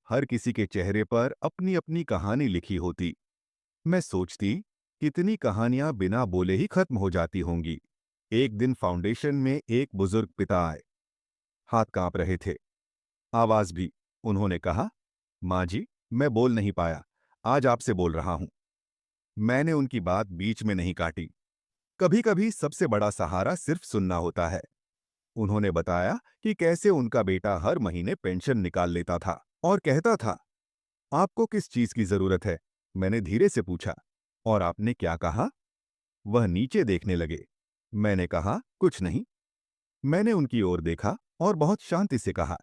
हर किसी के चेहरे पर अपनी अपनी कहानी लिखी होती। मैं सोचती, कितनी कहानियां बिना बोले ही खत्म हो जाती होंगी। एक दिन फाउंडेशन में एक बुजुर्ग पिता आए, हाथ कांप रहे थे, आवाज भी। उन्होंने कहा, माँ जी, मैं बोल नहीं पाया, आज आपसे बोल रहा हूं। मैंने उनकी बात बीच में नहीं काटी। कभी कभी सबसे बड़ा सहारा सिर्फ सुनना होता है। उन्होंने बताया कि कैसे उनका बेटा हर महीने पेंशन निकाल लेता था और कहता था, आपको किस चीज की जरूरत है? मैंने धीरे से पूछा, और आपने क्या कहा? वह नीचे देखने लगे। मैंने कहा, कुछ नहीं। मैंने उनकी ओर देखा और बहुत शांति से कहा,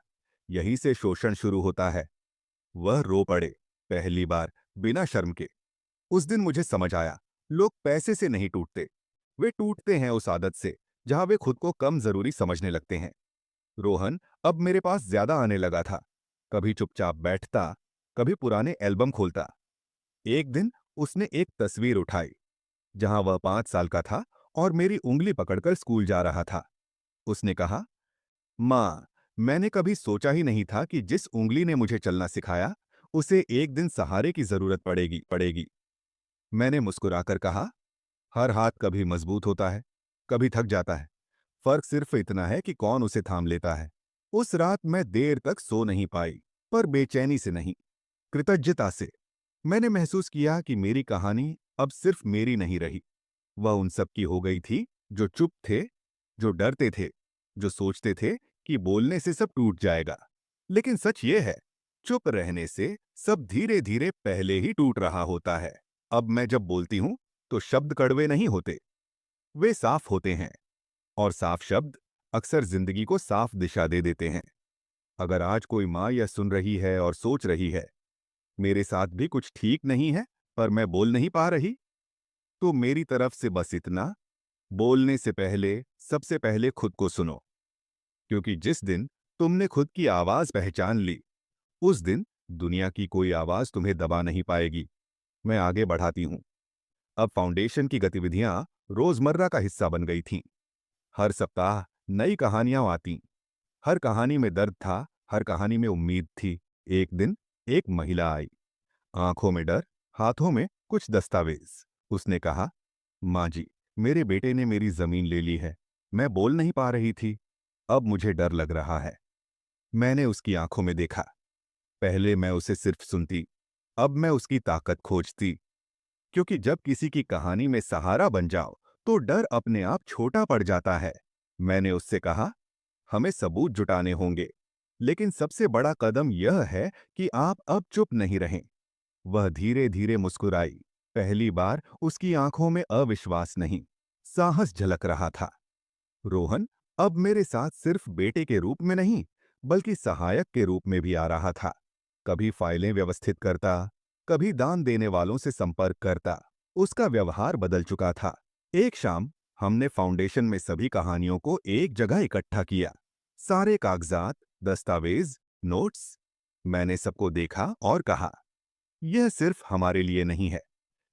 यहीं से शोषण शुरू होता है। वह रो पड़े, पहली बार, बिना शर्म के। उस दिन मुझे समझ आया, लोग पैसे से नहीं टूटते, वे टूटते हैं उस आदत से जहां वे खुद को कम जरूरी समझने लगते हैं। रोहन अब मेरे पास ज्यादा आने लगा था, कभी चुपचाप बैठता, कभी पुराने एल्बम खोलता। एक दिन उसने एक तस्वीर उठाई जहां वह 5 साल का था और मेरी उंगली पकड़कर स्कूल जा रहा था। उसने कहा, माँ, मैंने कभी सोचा ही नहीं था कि जिस उंगली ने मुझे चलना सिखाया, उसे एक दिन सहारे की जरूरत पड़ेगी। मैंने मुस्कुराकर कहा, हर हाथ कभी मजबूत होता है, कभी थक जाता है, फर्क सिर्फ इतना है कि कौन उसे थाम लेता है। उस रात मैं देर तक सो नहीं पाई। पर बेचैनी से नहीं, कृतज्ञता से। मैंने महसूस किया कि मेरी कहानी अब सिर्फ मेरी नहीं रही, वह उन सब की हो गई थी जो चुप थे, जो डरते थे, जो सोचते थे कि बोलने से सब टूट जाएगा। लेकिन सच ये है, चुप रहने से सब धीरे धीरे पहले ही टूट रहा होता है। अब मैं जब बोलती हूं तो शब्द कड़वे नहीं होते, वे साफ होते हैं, और साफ शब्द अक्सर जिंदगी को साफ दिशा दे देते हैं। अगर आज कोई माँ यह सुन रही है और सोच रही है, मेरे साथ भी कुछ ठीक नहीं है पर मैं बोल नहीं पा रही, तो मेरी तरफ से बस इतना, बोलने से पहले सबसे पहले खुद को सुनो। क्योंकि जिस दिन तुमने खुद की आवाज पहचान ली, उस दिन दुनिया की कोई आवाज तुम्हें दबा नहीं पाएगी। मैं आगे बढ़ाती हूं। अब फाउंडेशन की गतिविधियां रोजमर्रा का हिस्सा बन गई थीं। हर सप्ताह नई कहानियां आती। हर कहानी में दर्द था, हर कहानी में उम्मीद थी। एक दिन एक महिला आई, आंखों में डर, हाथों में कुछ दस्तावेज। उसने कहा, माँ जी, मेरे बेटे ने मेरी जमीन ले ली है। मैं बोल नहीं पा रही थी, अब मुझे डर लग रहा है। मैंने उसकी आंखों में देखा। पहले मैं उसे सिर्फ सुनती, अब मैं उसकी ताकत खोजती। क्योंकि जब किसी की कहानी में सहारा बन जाओ तो डर अपने आप छोटा पड़ जाता है। मैंने उससे कहा, हमें सबूत जुटाने होंगे, लेकिन सबसे बड़ा कदम यह है कि आप अब चुप नहीं रहें। वह धीरे धीरे मुस्कुराई। पहली बार उसकी आंखों में अविश्वास नहीं, साहस झलक रहा था। रोहन अब मेरे साथ सिर्फ बेटे के रूप में नहीं, बल्कि सहायक के रूप में भी आ रहा था। कभी फाइलें व्यवस्थित करता, कभी दान देने वालों से संपर्क करता। उसका व्यवहार बदल चुका था। एक शाम हमने फाउंडेशन में सभी कहानियों को एक जगह इकट्ठा किया। सारे कागजात, दस्तावेज, नोट्स। मैंने सबको देखा और कहा, यह सिर्फ हमारे लिए नहीं है,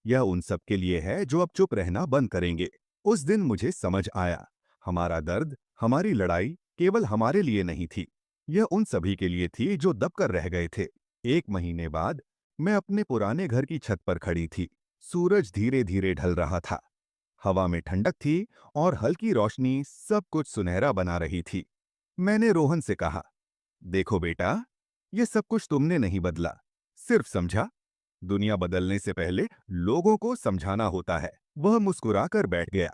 यह उन सब के लिए है जो अब चुप रहना बंद करेंगे। उस दिन मुझे समझ आया, हमारा दर्द, हमारी लड़ाई केवल हमारे लिए नहीं थी, यह उन सभी के लिए थी जो दबकर रह गए थे। एक महीने बाद मैं अपने पुराने घर की छत पर खड़ी थी। सूरज धीरे धीरे ढल रहा था। हवा में ठंडक थी और हल्की रोशनी सब कुछ सुनहरा बना रही थी। मैंने रोहन से कहा, देखो बेटा, यह सब कुछ तुमने नहीं बदला, सिर्फ समझा। दुनिया बदलने से पहले लोगों को समझाना होता है। वह मुस्कुराकर बैठ गया।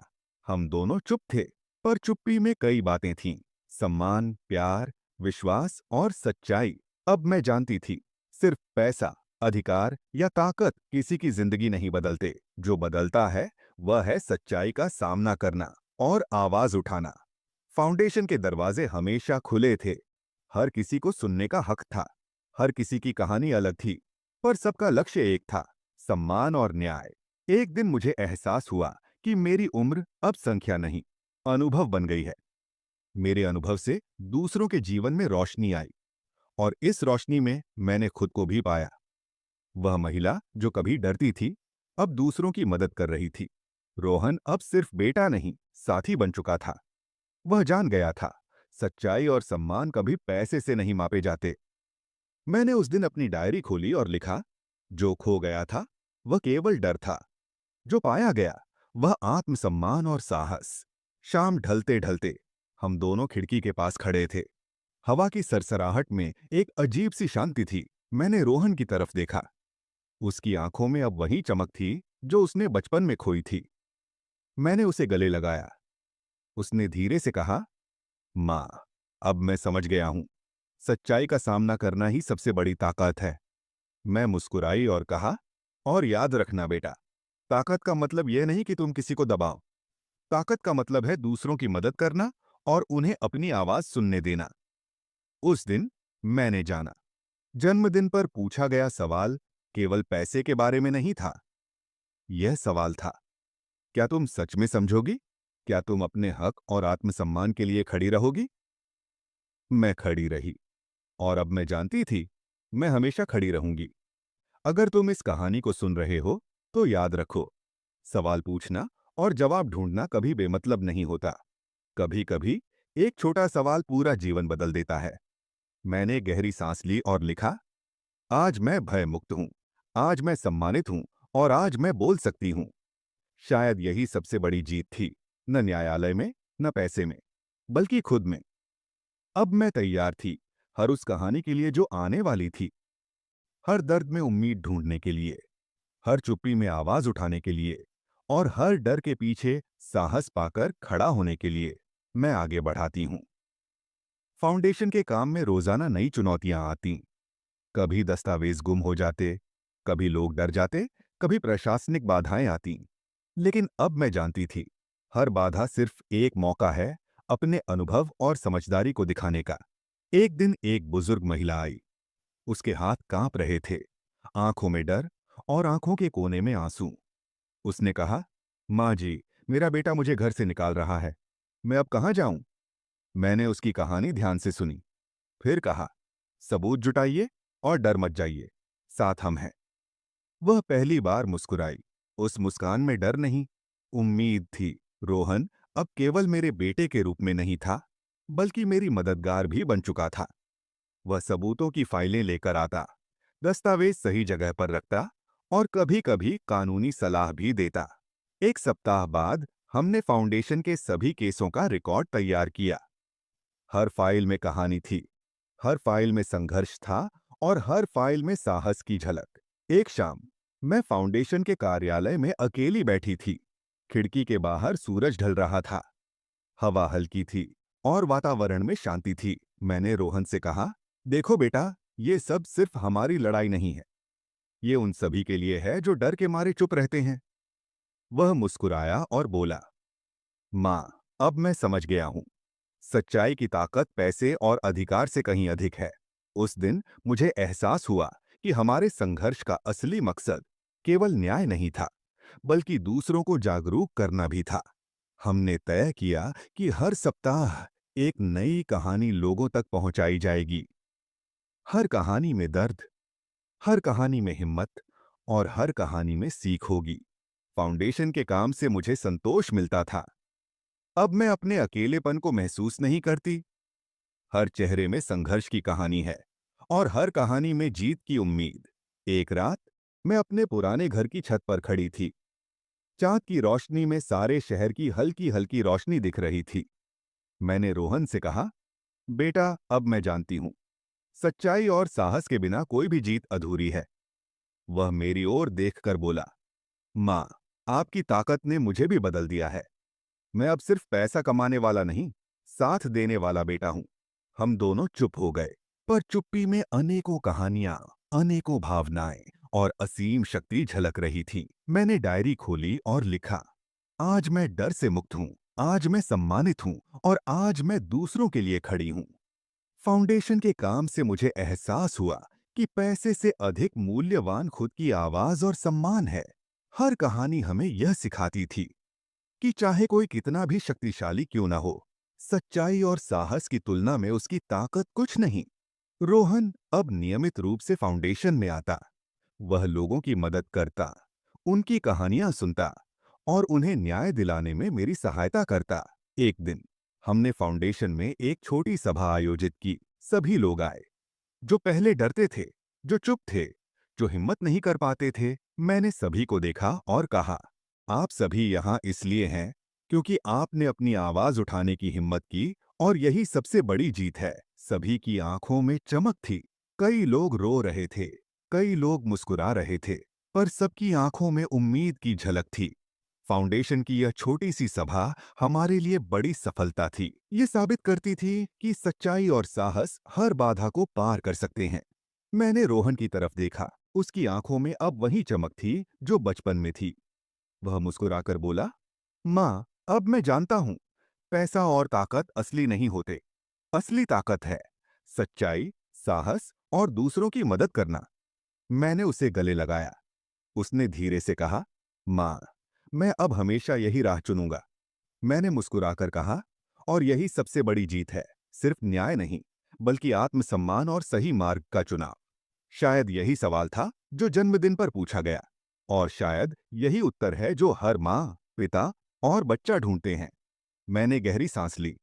हम दोनों चुप थे, पर चुप्पी में कई बातें थीं। सम्मान, प्यार, विश्वास और सच्चाई। अब मैं जानती थी, सिर्फ पैसा, अधिकार या ताकत किसी की जिंदगी नहीं बदलते। जो बदलता है वह है सच्चाई का सामना करना और आवाज उठाना। फाउंडेशन के दरवाजे हमेशा खुले थे। हर किसी को सुनने का हक था। हर किसी की कहानी अलग थी, पर सबका लक्ष्य एक था, सम्मान और न्याय। एक दिन मुझे एहसास हुआ कि मेरी उम्र अब संख्या नहीं, अनुभव बन गई है। मेरे अनुभव से दूसरों के जीवन में रोशनी आई, और इस रोशनी में मैंने खुद को भी पाया। वह महिला जो कभी डरती थी, अब दूसरों की मदद कर रही थी। रोहन अब सिर्फ बेटा नहीं, साथी बन चुका था। वह जान गया था, सच्चाई और सम्मान कभी पैसे से नहीं मापे जाते। मैंने उस दिन अपनी डायरी खोली और लिखा, जो खो गया था वह केवल डर था, जो पाया गया वह आत्मसम्मान और साहस। शाम ढलते ढलते हम दोनों खिड़की के पास खड़े थे। हवा की सरसराहट में एक अजीब सी शांति थी। मैंने रोहन की तरफ देखा। उसकी आंखों में अब वही चमक थी जो उसने बचपन में खोई थी। मैंने उसे गले लगाया। उसने धीरे से कहा, माँ, अब मैं समझ गया हूं, सच्चाई का सामना करना ही सबसे बड़ी ताकत है। मैं मुस्कुराई और कहा, और याद रखना बेटा, ताकत का मतलब यह नहीं कि तुम किसी को दबाओ। ताकत का मतलब है दूसरों की मदद करना और उन्हें अपनी आवाज सुनने देना। उस दिन मैंने जाना, जन्मदिन पर पूछा गया सवाल केवल पैसे के बारे में नहीं था। यह सवाल था, क्या तुम सच में समझोगी? क्या तुम अपने हक और आत्मसम्मान के लिए खड़ी रहोगी? मैं खड़ी रही, और अब मैं जानती थी, मैं हमेशा खड़ी रहूंगी। अगर तुम इस कहानी को सुन रहे हो, तो याद रखो, सवाल पूछना और जवाब ढूंढना कभी बेमतलब नहीं होता। कभी कभी एक छोटा सवाल पूरा जीवन बदल देता है। मैंने गहरी सांस ली और लिखा, आज मैं भय मुक्त हूं, आज मैं सम्मानित हूं, और आज मैं बोल सकती हूं। शायद यही सबसे बड़ी जीत थी, न न्यायालय में, न पैसे में, बल्कि खुद में। अब मैं तैयार थी, हर उस कहानी के लिए जो आने वाली थी, हर दर्द में उम्मीद ढूंढने के लिए, हर चुप्पी में आवाज उठाने के लिए और हर डर के पीछे साहस पाकर खड़ा होने के लिए मैं आगे बढ़ाती हूँ। फाउंडेशन के काम में रोजाना नई चुनौतियां आती। कभी दस्तावेज गुम हो जाते, कभी लोग डर जाते, कभी प्रशासनिक बाधाएं आती। लेकिन अब मैं जानती थी, हर बाधा सिर्फ एक मौका है अपने अनुभव और समझदारी को दिखाने का। एक दिन एक बुजुर्ग महिला आई। उसके हाथ कांप रहे थे, आंखों में डर और आंखों के कोने में आंसू। उसने कहा, माँ जी, मेरा बेटा मुझे घर से निकाल रहा है। मैं अब कहाँ जाऊं? मैंने उसकी कहानी ध्यान से सुनी, फिर कहा, सबूत जुटाइए और डर मत जाइए, साथ हम हैं। वह पहली बार मुस्कुराई। उस मुस्कान में डर नहीं, उम्मीद थी। रोहन अब केवल मेरे बेटे के रूप में नहीं था, बल्कि मेरी मददगार भी बन चुका था। वह सबूतों की फाइलें लेकर आता, दस्तावेज सही जगह पर रखता और कभी-कभी कानूनी सलाह भी देता। एक सप्ताह बाद हमने फाउंडेशन के सभी केसों का रिकॉर्ड तैयार किया। हर फाइल में कहानी थी, हर फाइल में संघर्ष था और हर फाइल में साहस की झलक। एक शाम मैं फाउंडेशन के कार्यालय में अकेली बैठी थी। खिड़की के बाहर सूरज ढल रहा था, हवा हल्की थी और वातावरण में शांति थी। मैंने रोहन से कहा, देखो बेटा, ये सब सिर्फ हमारी लड़ाई नहीं है, ये उन सभी के लिए है जो डर के मारे चुप रहते हैं। वह मुस्कुराया और बोला, माँ, अब मैं समझ गया हूँ। सच्चाई की ताकत पैसे और अधिकार से कहीं अधिक है। उस दिन मुझे एहसास हुआ कि हमारे संघर्ष का असली मकसद केवल न्याय नहीं था, बल्कि दूसरों को जागरूक करना भी था। हमने तय किया कि हर सप्ताह एक नई कहानी लोगों तक पहुंचाई जाएगी। हर कहानी में दर्द, हर कहानी में हिम्मत और हर कहानी में सीख होगी। फाउंडेशन के काम से मुझे संतोष मिलता था। अब मैं अपने अकेलेपन को महसूस नहीं करती। हर चेहरे में संघर्ष की कहानी है और हर कहानी में जीत की उम्मीद। एक रात मैं अपने पुराने घर की छत पर खड़ी थी। चांद की रोशनी में सारे शहर की हल्की हल्की रोशनी दिख रही थी। मैंने रोहन से कहा, बेटा, अब मैं जानती हूं, सच्चाई और साहस के बिना कोई भी जीत अधूरी है। वह मेरी ओर देखकर बोला, माँ, आपकी ताकत ने मुझे भी बदल दिया है। मैं अब सिर्फ पैसा कमाने वाला नहीं, साथ देने वाला बेटा हूं। हम दोनों चुप हो गए, पर चुप्पी में अनेकों कहानियां, अनेकों भावनाएं और असीम शक्ति झलक रही थी। मैंने डायरी खोली और लिखा, आज मैं डर से मुक्त हूं, आज मैं सम्मानित हूं और आज मैं दूसरों के लिए खड़ी हूं। फाउंडेशन के काम से मुझे एहसास हुआ कि पैसे से अधिक मूल्यवान खुद की आवाज और सम्मान है। हर कहानी हमें यह सिखाती थी कि चाहे कोई कितना भी शक्तिशाली क्यों ना हो, सच्चाई और साहस की तुलना में उसकी ताकत कुछ नहीं। रोहन अब नियमित रूप से फाउंडेशन में आता। वह लोगों की मदद करता, उनकी कहानियां सुनता और उन्हें न्याय दिलाने में मेरी सहायता करता। एक दिन हमने फाउंडेशन में एक छोटी सभा आयोजित की। सभी लोग आए, जो पहले डरते थे, जो चुप थे, जो हिम्मत नहीं कर पाते थे। मैंने सभी को देखा और कहा, आप सभी यहाँ इसलिए हैं क्योंकि आपने अपनी आवाज उठाने की हिम्मत की और यही सबसे बड़ी जीत है। सभी की आंखों में चमक थी। कई लोग रो रहे थे, कई लोग मुस्कुरा रहे थे, पर सबकी आंखों में उम्मीद की झलक थी। फाउंडेशन की यह छोटी सी सभा हमारे लिए बड़ी सफलता थी। ये साबित करती थी कि सच्चाई और साहस हर बाधा को पार कर सकते हैं। मैंने रोहन की तरफ देखा। उसकी आंखों में अब वही चमक थी जो बचपन में थी। वह मुस्कुराकर बोला, माँ, अब मैं जानता हूँ, पैसा और ताकत असली नहीं होते। असली ताकत है सच्चाई, साहस और दूसरों की मदद करना। मैंने उसे गले लगाया। उसने धीरे से कहा, माँ, मैं अब हमेशा यही राह चुनूंगा। मैंने मुस्कुराकर कहा, और यही सबसे बड़ी जीत है, सिर्फ न्याय नहीं, बल्कि आत्मसम्मान और सही मार्ग का चुनाव। शायद यही सवाल था जो जन्मदिन पर पूछा गया, और शायद यही उत्तर है जो हर माँ, पिता और बच्चा ढूंढते हैं। मैंने गहरी सांस ली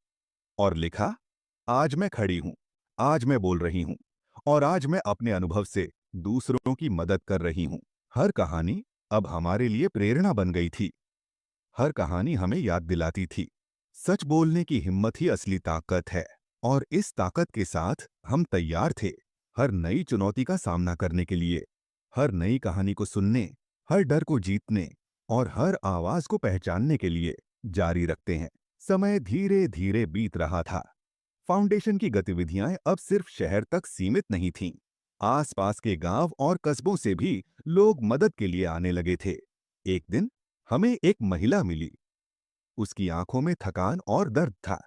और लिखा, आज मैं खड़ी हूं, आज मैं बोल रही हूं, और आज मैं अपने अनुभव से दूसरों की मदद कर रही हूं। हर कहानी अब हमारे लिए प्रेरणा बन गई थी। हर कहानी हमें याद दिलाती थी, सच बोलने की हिम्मत ही असली ताकत है। और इस ताकत के साथ हम तैयार थे हर नई चुनौती का सामना करने के लिए, हर नई कहानी को सुनने, हर डर को जीतने और हर आवाज को पहचानने के लिए जारी रखते हैं। समय धीरे धीरे बीत रहा था। फाउंडेशन की गतिविधियां अब सिर्फ शहर तक सीमित नहीं थीं। आसपास के गांव और कस्बों से भी लोग मदद के लिए आने लगे थे। एक दिन हमें एक महिला मिली। उसकी आंखों में थकान और दर्द था।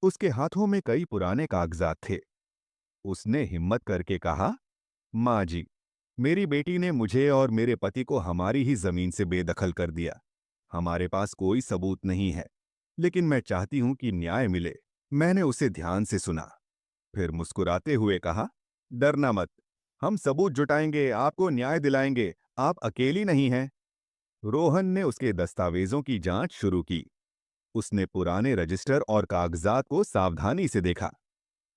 उसके हाथों में कई पुराने कागजात थे। उसने हिम्मत करके कहा, माँ जी, मेरी बेटी ने मुझे और मेरे पति को हमारी ही जमीन से बेदखल कर दिया। हमारे पास कोई सबूत नहीं है, लेकिन मैं चाहती हूं कि न्याय मिले। मैंने उसे ध्यान से सुना, फिर मुस्कुराते हुए कहा, डरना मत, हम सबूत जुटाएंगे, आपको न्याय दिलाएंगे, आप अकेली नहीं हैं। रोहन ने उसके दस्तावेजों की जांच शुरू की। उसने पुराने रजिस्टर और कागजात को सावधानी से देखा।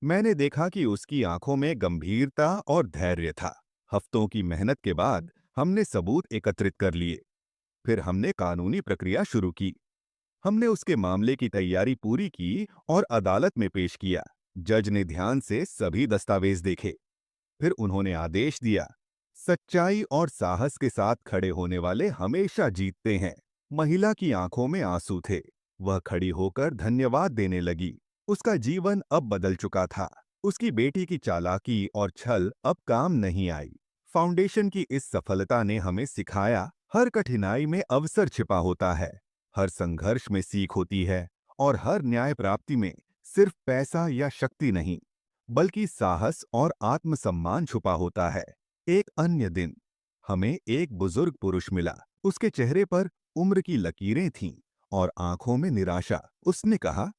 मैंने देखा कि उसकी आंखों में गंभीरता और धैर्य था। हफ्तों की मेहनत के बाद हमने सबूत एकत्रित कर लिए। फिर हमने कानूनी प्रक्रिया शुरू की। हमने उसके मामले की तैयारी पूरी की और अदालत में पेश किया। जज ने ध्यान से सभी दस्तावेज देखे। फिर उन्होंने आदेश दिया, सच्चाई और साहस के साथ खड़े होने वाले हमेशा जीतते हैं। महिला की आंखों में आंसू थे। वह खड़ी होकर धन्यवाद देने लगी। उसका जीवन अब बदल चुका था। उसकी बेटी की चालाकी और छल अब काम नहीं आई। फाउंडेशन की इस सफलता ने हमें सिखाया, हर कठिनाई में अवसर छिपा होता है, हर संघर्ष में सीख होती है और हर न्याय प्राप्ति में सिर्फ पैसा या शक्ति नहीं, बल्कि साहस और आत्मसम्मान छुपा होता है। एक अन्य दिन हमें एक बुजुर्ग पुरुष मिला। उसके चेहरे पर उम्र की लकीरें थीं और आंखों में निराशा। उसने कहा,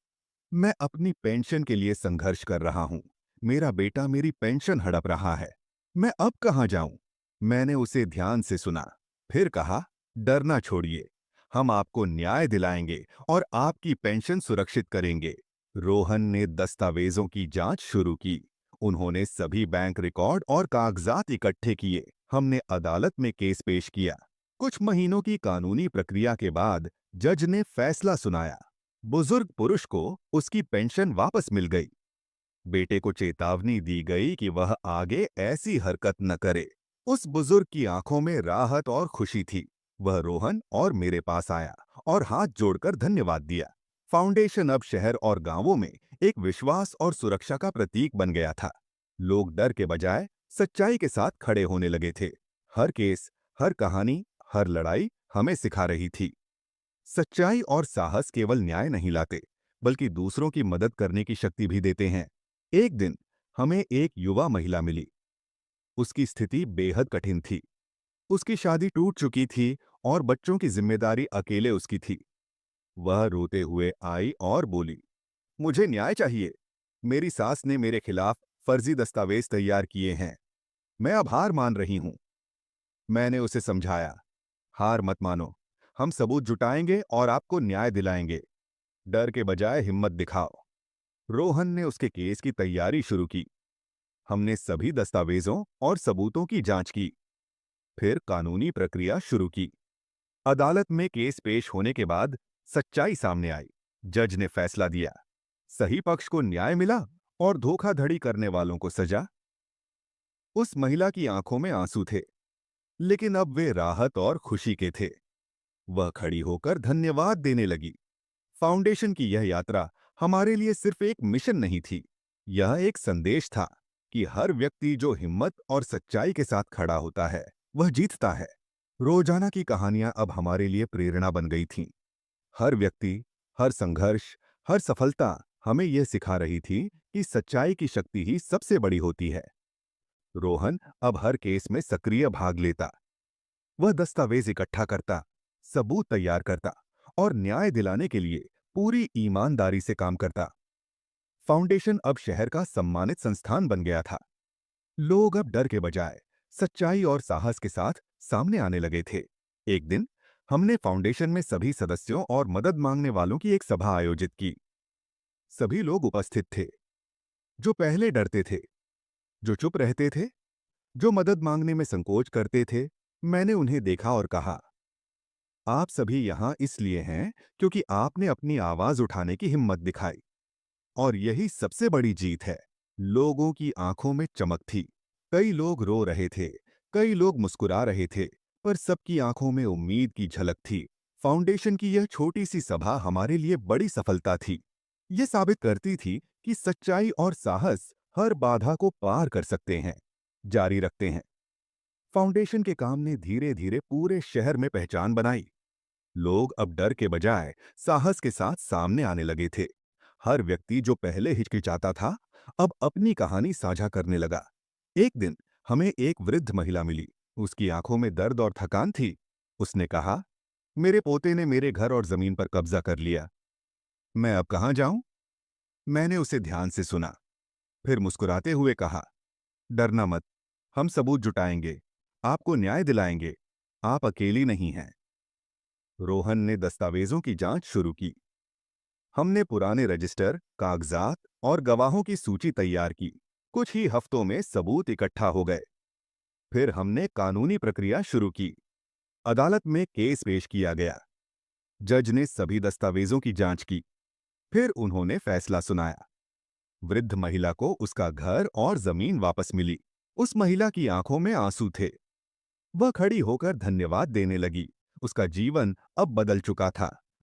मैं अपनी पेंशन के लिए संघर्ष कर रहा हूं। मेरा बेटा मेरी पेंशन हड़प रहा है। मैं अब कहां जाऊं? मैंने उसे ध्यान से सुना, फिर कहा, डरना छोड़िए, हम आपको न्याय दिलाएंगे और आपकी पेंशन सुरक्षित करेंगे। रोहन ने दस्तावेजों की जांच शुरू की। उन्होंने सभी बैंक रिकॉर्ड और कागजात इकट्ठे किए। हमने अदालत में केस पेश किया। कुछ महीनों की कानूनी प्रक्रिया के बाद जज ने फैसला सुनाया। बुजुर्ग पुरुष को उसकी पेंशन वापस मिल गई। बेटे को चेतावनी दी गई कि वह आगे ऐसी हरकत न करे। उस बुजुर्ग की आंखों में राहत और खुशी थी। वह रोहन और मेरे पास आया और हाथ जोड़कर धन्यवाद दिया। फाउंडेशन अब शहर और गांवों में एक विश्वास और सुरक्षा का प्रतीक बन गया था। लोग डर के बजाय सच्चाई के साथ खड़े होने लगे थे। हर केस, हर कहानी, हर लड़ाई हमें सिखा रही थी, सच्चाई और साहस केवल न्याय नहीं लाते, बल्कि दूसरों की मदद करने की शक्ति भी देते हैं। एक दिन हमें एक युवा महिला मिली। उसकी स्थिति बेहद कठिन थी। उसकी शादी टूट चुकी थी और बच्चों की जिम्मेदारी अकेले उसकी थी। वह रोते हुए आई और बोली, मुझे न्याय चाहिए। मेरी सास ने मेरे खिलाफ फर्जी दस्तावेज तैयार किए हैं। मैं अब हार मान रही हूं। मैंने उसे समझाया, हार मत मानो, हम सबूत जुटाएंगे और आपको न्याय दिलाएंगे। डर के बजाय हिम्मत दिखाओ। रोहन ने उसके केस की तैयारी शुरू की। हमने सभी दस्तावेजों और सबूतों की जांच की। फिर कानूनी प्रक्रिया शुरू की। अदालत में केस पेश होने के बाद सच्चाई सामने आई। जज ने फैसला दिया, सही पक्ष को न्याय मिला और धोखाधड़ी करने वालों को सजा। उस महिला की आंखों में आंसू थे, लेकिन अब वे राहत और खुशी के थे। वह खड़ी होकर धन्यवाद देने लगी। फाउंडेशन की यह यात्रा हमारे लिए सिर्फ एक मिशन नहीं थी, यह एक संदेश था कि हर व्यक्ति जो हिम्मत और सच्चाई के साथ खड़ा होता है, वह जीतता है। रोजाना की कहानियां अब हमारे लिए प्रेरणा बन गई थीं। हर व्यक्ति, हर संघर्ष, हर सफलता हमें यह सिखा रही थी कि सच्चाई की शक्ति ही सबसे बड़ी होती है। रोहन अब हर केस में सक्रिय भाग लेता। वह दस्तावेज इकट्ठा करता, सबूत तैयार करता और न्याय दिलाने के लिए पूरी ईमानदारी से काम करता। फाउंडेशन अब शहर का सम्मानित संस्थान बन गया था। लोग अब डर के बजाय सच्चाई और साहस के साथ सामने आने लगे थे। एक दिन हमने फाउंडेशन में सभी सदस्यों और मदद मांगने वालों की एक सभा आयोजित की। सभी लोग उपस्थित थे, जो पहले डरते थे, जो चुप रहते थे, जो मदद मांगने में संकोच करते थे। मैंने उन्हें देखा और कहा, आप सभी यहाँ इसलिए हैं क्योंकि आपने अपनी आवाज उठाने की हिम्मत दिखाई। और यही सबसे बड़ी जीत है। लोगों की आंखों में चमक थी। कई लोग रो रहे थे, कई लोग मुस्कुरा रहे थे, पर सबकी आंखों में उम्मीद की झलक थी। फाउंडेशन की यह छोटी सी सभा हमारे लिए बड़ी सफलता थी। यह साबित करती थी कि सच्चाई और साहस हर बाधा को पार कर सकते हैं। जारी रखते हैं। फाउंडेशन के काम ने धीरे धीरे पूरे शहर में पहचान बनाई। लोग अब डर के बजाय साहस के साथ सामने आने लगे थे। हर व्यक्ति जो पहले हिचकिचाता था, अब अपनी कहानी साझा करने लगा। एक दिन हमें एक वृद्ध महिला मिली। उसकी आंखों में दर्द और थकान थी। उसने कहा, मेरे पोते ने मेरे घर और जमीन पर कब्जा कर लिया। मैं अब कहां जाऊं? मैंने उसे ध्यान से सुना, फिर मुस्कुराते हुए कहा, डरना मत, हम सबूत जुटाएंगे, आपको न्याय दिलाएंगे। आप अकेली नहीं हैं। रोहन ने दस्तावेजों की जांच शुरू की। हमने पुराने रजिस्टर, कागजात और गवाहों की सूची तैयार की। कुछ ही हफ्तों में सबूत इकट्ठा हो गए। फिर हमने कानूनी प्रक्रिया शुरू की। अदालत में केस पेश किया गया। जज ने सभी दस्तावेजों की जांच की। फिर उन्होंने फैसला सुनाया। वृद्ध महिला को उसका घर और जमीन वापस मिली। उस महिला की आंखों में आंसू थे। वह खड़ी होकर धन्यवाद देने लगी। उसका जीवन अब बदल चुका था।